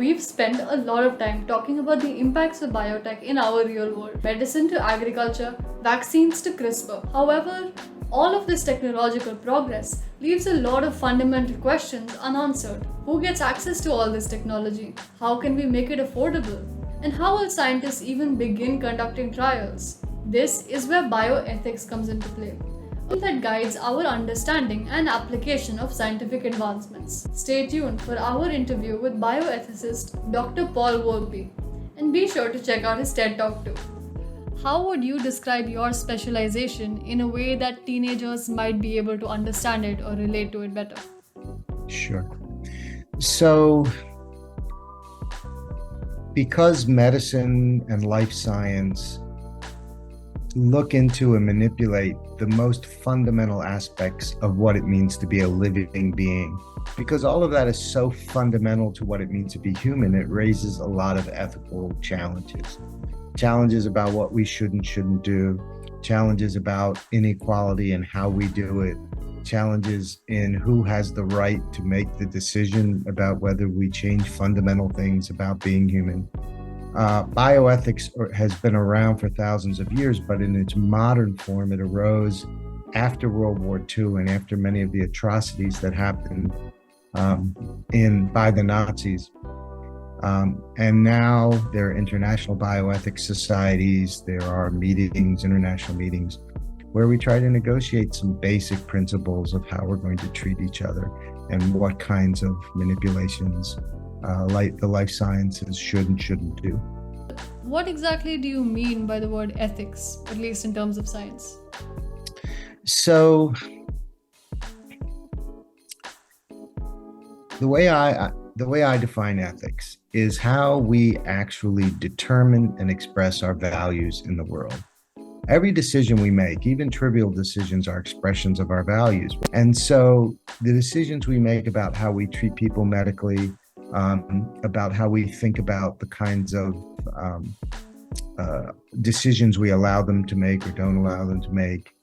We've spent a lot of time talking about the impacts of biotech in our real world, medicine to agriculture, vaccines to CRISPR. However, all of this technological progress leaves a lot of fundamental questions unanswered. Who gets access to all this technology? How can we make it affordable? And how will scientists even begin conducting trials? This is where bioethics comes into play, that guides our understanding and application of scientific advancements. Stay tuned for our interview with bioethicist Dr. Paul Wolpe, and be sure to check out his TED Talk too. How would you describe your specialization in a way that teenagers might be able to understand it or relate to it better? Sure. So, because medicine and life science look into and manipulate the most fundamental aspects of what it means to be a living being, because all of that is so fundamental to what it means to be human, it raises a lot of ethical challenges. Challenges about what we should and shouldn't do, challenges about inequality and how we do it, challenges in who has the right to make the decision about whether we change fundamental things about being human. Bioethics has been around for thousands of years, but in its modern form, it arose after World War II and after many of the atrocities that happened by the Nazis. And now there are international bioethics societies, there are meetings, international meetings, where we try to negotiate some basic principles of how we're going to treat each other and what kinds of manipulations like the life sciences should and shouldn't do. What exactly do you mean by the word ethics, at least in terms of science? So the way I define ethics is how we actually determine and express our values in the world. Every decision we make, even trivial decisions, are expressions of our values. And so the decisions we make about how we treat people medically, about how we think about the kinds of decisions we allow them to make or don't allow them to make,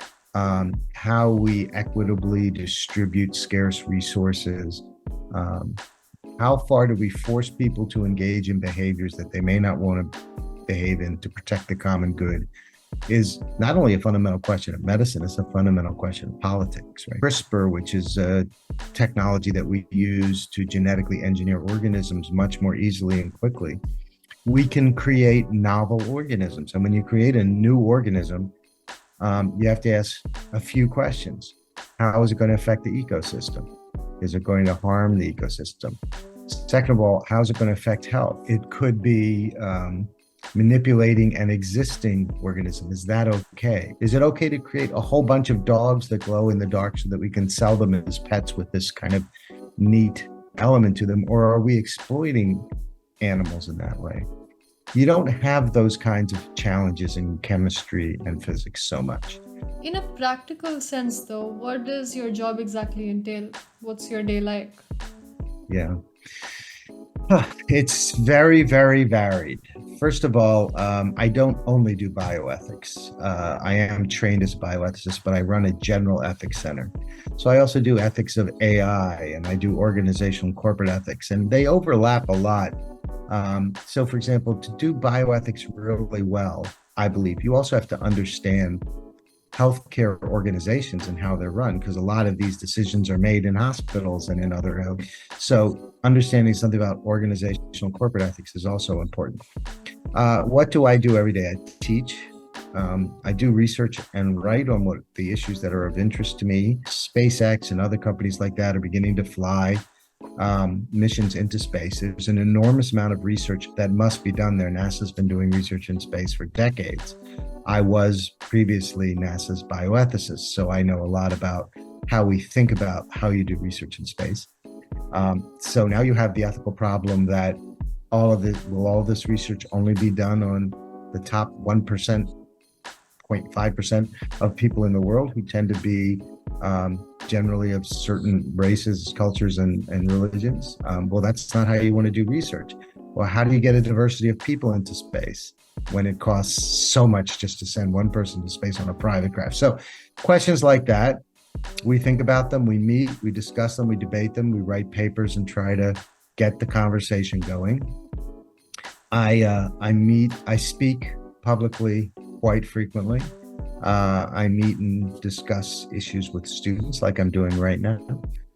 how we equitably distribute scarce resources, how far do we force people to engage in behaviors that they may not want to behave in to protect the common good, is not only a fundamental question of medicine, it's a fundamental question of politics, right? CRISPR, which is a technology that we use to genetically engineer organisms much more easily and quickly. We can create novel organisms. And when you create a new organism, you have to ask a few questions. How is it going to affect the ecosystem? Is it going to harm the ecosystem? Second of all, how is it going to affect health? It could be manipulating an existing organism. Is that okay? Is it okay to create a whole bunch of dogs that glow in the dark so that we can sell them as pets with this kind of neat element to them? Or are we exploiting animals in that way? You don't have those kinds of challenges in chemistry and physics so much. In a practical sense, though, what does your job exactly entail? What's your day like? Yeah. It's very, very varied. First of all, I don't only do bioethics. I am trained as a bioethicist, but I run a general ethics center. So I also do ethics of AI, and I do organizational and corporate ethics, and they overlap a lot. So for example, to do bioethics really well, I believe you also have to understand healthcare organizations and how they're run, because a lot of these decisions are made in hospitals and in other health. So understanding something about organizational corporate ethics is also important. What do I do every day? I teach. I do research and write on what the issues that are of interest to me. SpaceX and other companies like that are beginning to fly missions into space. There's an enormous amount of research that must be done there. NASA's been doing research in space for decades. I was previously NASA's bioethicist, so I know a lot about how we think about how you do research in space. So now you have the ethical problem that all of this research only be done on the top 1%, 0.5% of people in the world, who tend to be generally of certain races, cultures, and religions? Well, that's not how you want to do research. Well, how do you get a diversity of people into space when it costs so much just to send one person to space on a private craft? So questions like that, we think about them, we meet, we discuss them, we debate them, we write papers and try to get the conversation going. I speak publicly quite frequently. I meet and discuss issues with students like I'm doing right now.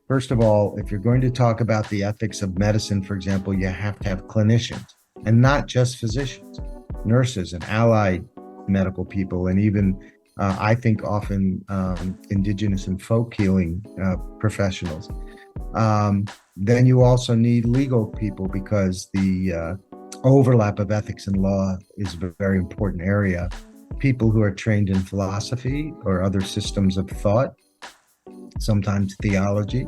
First of all, if you're going to talk about the ethics of medicine, for example, you have to have clinicians and not just physicians, nurses and allied medical people, and even I think often indigenous and folk healing professionals. Then you also need legal people because the overlap of ethics and law is a very important area. People who are trained in philosophy or other systems of thought, sometimes theology.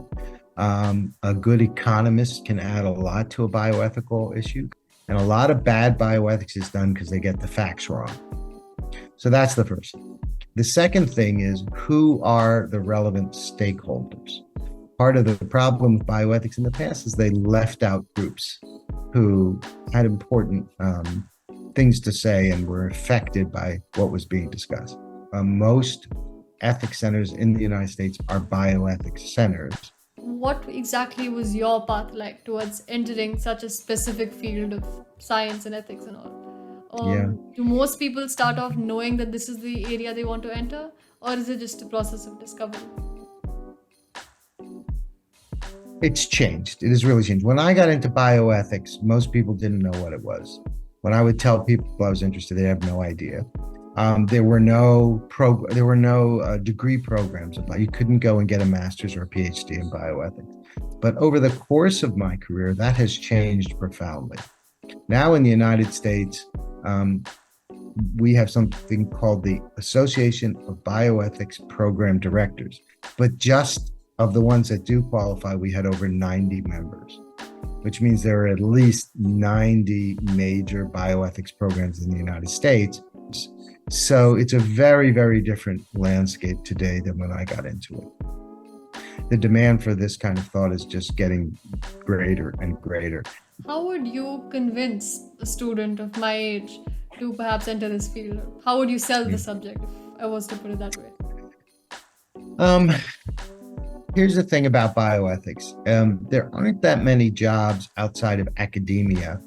A good economist can add a lot to a bioethical issue. And a lot of bad bioethics is done because they get the facts wrong. So that's the first. The second thing is, who are the relevant stakeholders? Part of the problem with bioethics in the past is they left out groups who had important things to say and were affected by what was being discussed. Most ethics centers in the United States are bioethics centers. What exactly was your path like towards entering such a specific field of science and ethics and all? Yeah. Do most people start off knowing that this is the area they want to enter, or is it just a process of discovery? It's changed. It has really changed. When I got into bioethics, most people didn't know what it was. When I would tell people I was interested, they have no idea. There were no degree programs. You couldn't go and get a master's or a PhD in bioethics. But over the course of my career, that has changed profoundly. Now in the United States, we have something called the Association of Bioethics Program Directors. But just of the ones that do qualify, we had over 90 members, which means there are at least 90 major bioethics programs in the United States. So it's a very, very different landscape today than when I got into it. The demand for this kind of thought is just getting greater and greater. How would you convince a student of my age to perhaps enter this field? How would you sell the subject, if I was to put it that way? Here's the thing about bioethics. There aren't that many jobs outside of academia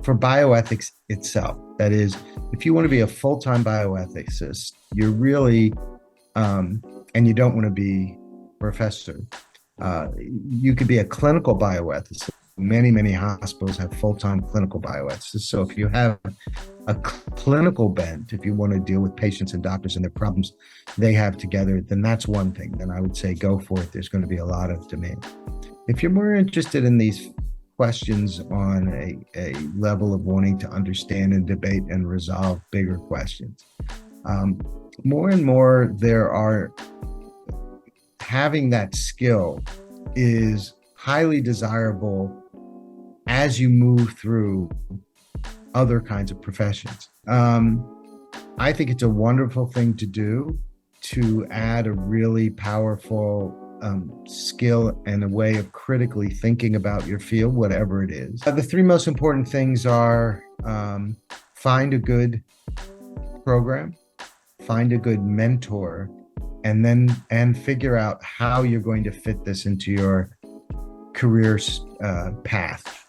for bioethics itself. That is, if you want to be a full-time bioethicist, you're really, and you don't want to be a professor, you could be a clinical bioethicist. Many hospitals have full-time clinical bioethicists. So if you have a clinical bent, if you want to deal with patients and doctors and their problems they have together, then that's one thing. Then I would say go for it. There's going to be a lot of demand. If you're more interested in these questions on a level of wanting to understand and debate and resolve bigger questions, more and more having that skill is highly desirable as you move through other kinds of professions. I think it's a wonderful thing to do, to add a really powerful skill and a way of critically thinking about your field, whatever it is. The three most important things are find a good program, find a good mentor, and figure out how you're going to fit this into your career path.